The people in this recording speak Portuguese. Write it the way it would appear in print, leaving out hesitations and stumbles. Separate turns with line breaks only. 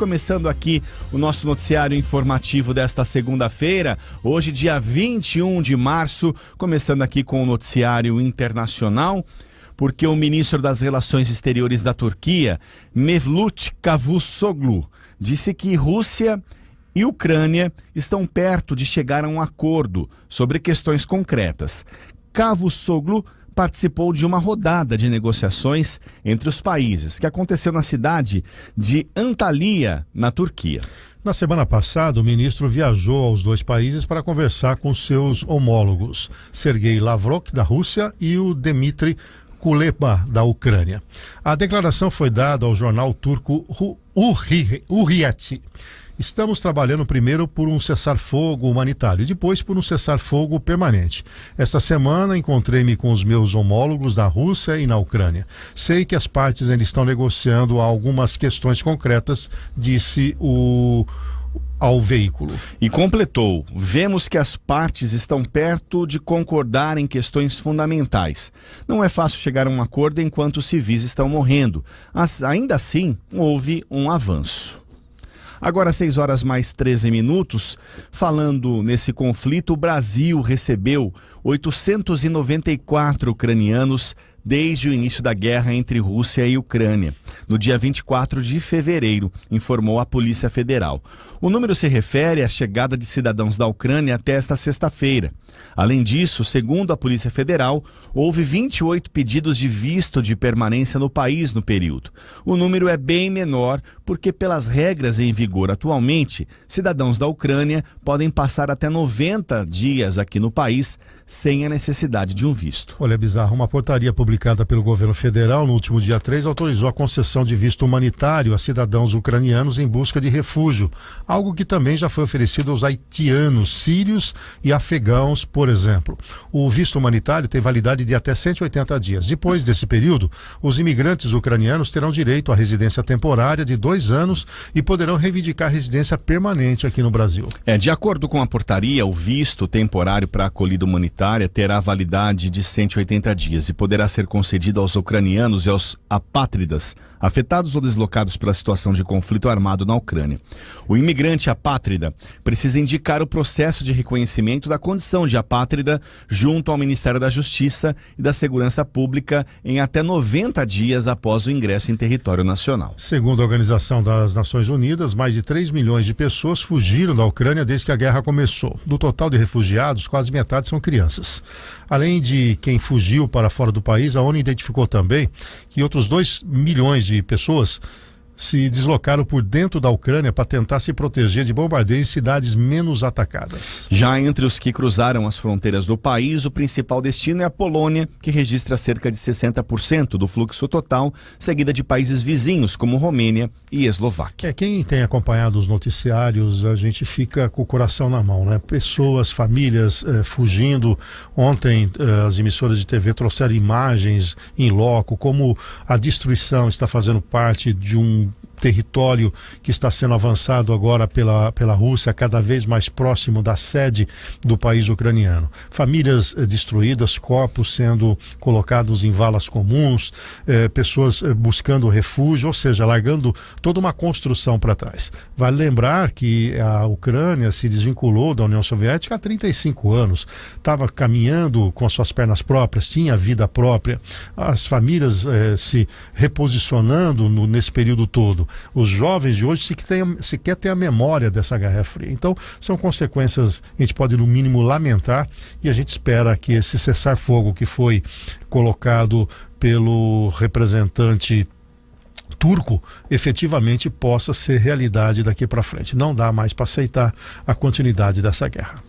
começando aqui o nosso noticiário informativo desta segunda-feira, hoje dia 21 de março, começando aqui com o noticiário internacional, porque o ministro das Relações Exteriores da Turquia, Mevlut Cavusoglu, disse que Rússia e Ucrânia estão perto de chegar a um acordo sobre questões concretas. Cavusoglu participou de uma rodada de negociações entre os países, que aconteceu na cidade de Antalya, na Turquia.
Na semana passada, o ministro viajou aos dois países para conversar com seus homólogos, Sergei Lavrov, da Rússia, e o Dmitry Kuleba, da Ucrânia. A declaração foi dada ao jornal turco Hurriyet. Estamos trabalhando primeiro por um cessar-fogo humanitário e depois por um cessar-fogo permanente. Esta semana encontrei-me com os meus homólogos da Rússia e na Ucrânia. Sei que as partes ainda estão negociando algumas questões concretas, disse ao veículo.
E completou: vemos que as partes estão perto de concordar em questões fundamentais. Não é fácil chegar a um acordo enquanto os civis estão morrendo, mas ainda assim houve um avanço. Agora 6 horas mais 13 minutos, falando nesse conflito, o Brasil recebeu 894 ucranianos desde o início da guerra entre Rússia e Ucrânia, no dia 24 de fevereiro, informou a Polícia Federal. O número se refere à chegada de cidadãos da Ucrânia até esta sexta-feira. Além disso, segundo a Polícia Federal, houve 28 pedidos de visto de permanência no país no período. O número é bem menor porque, pelas regras em vigor atualmente, cidadãos da Ucrânia podem passar até 90 dias aqui no país sem a necessidade de um visto.
Olha, é bizarro. Uma portaria publicada pelo governo federal no último dia 3 autorizou a concessão de visto humanitário a cidadãos ucranianos em busca de refúgio, algo que também já foi oferecido aos haitianos, sírios e afegãos, por exemplo. O visto humanitário tem validade de até 180 dias. Depois desse período, os imigrantes ucranianos terão direito à residência temporária de 2 anos e poderão reivindicar residência permanente aqui no Brasil.
De acordo com a portaria, o visto temporário para acolhida humanitária terá validade de 180 dias e poderá ser concedido aos ucranianos e aos apátridas afetados ou deslocados pela situação de conflito armado na Ucrânia. O imigrante apátrida precisa indicar o processo de reconhecimento da condição de apátrida junto ao Ministério da Justiça e da Segurança Pública em até 90 dias após o ingresso em território nacional.
Segundo a Organização das Nações Unidas, mais de 3 milhões de pessoas fugiram da Ucrânia desde que a guerra começou. Do total de refugiados, quase metade são crianças. Além de quem fugiu para fora do país, a ONU identificou também que outros 2 milhões de pessoas se deslocaram por dentro da Ucrânia para tentar se proteger de bombardeio em cidades menos atacadas.
Já entre os que cruzaram as fronteiras do país, o principal destino é a Polônia, que registra cerca de 60% do fluxo total, seguida de países vizinhos como Romênia e Eslováquia.
Quem tem acompanhado os noticiários, a gente fica com o coração na mão, né? Pessoas, famílias fugindo. Ontem as emissoras de TV trouxeram imagens em loco, como a destruição está fazendo parte de um território que está sendo avançado agora pela Rússia, cada vez mais próximo da sede do país ucraniano. Famílias destruídas, corpos sendo colocados em valas comuns, pessoas buscando refúgio, ou seja, largando toda uma construção para trás. Vale lembrar que a Ucrânia se desvinculou da União Soviética há 35 anos, estava caminhando com as suas pernas próprias, tinha vida própria, as famílias se reposicionando nesse período todo. Os jovens de hoje sequer têm a memória dessa Guerra Fria. Então, são consequências, a gente pode no mínimo lamentar, e a gente espera que esse cessar-fogo que foi colocado pelo representante turco efetivamente possa ser realidade daqui para frente. Não dá mais para aceitar a continuidade dessa guerra.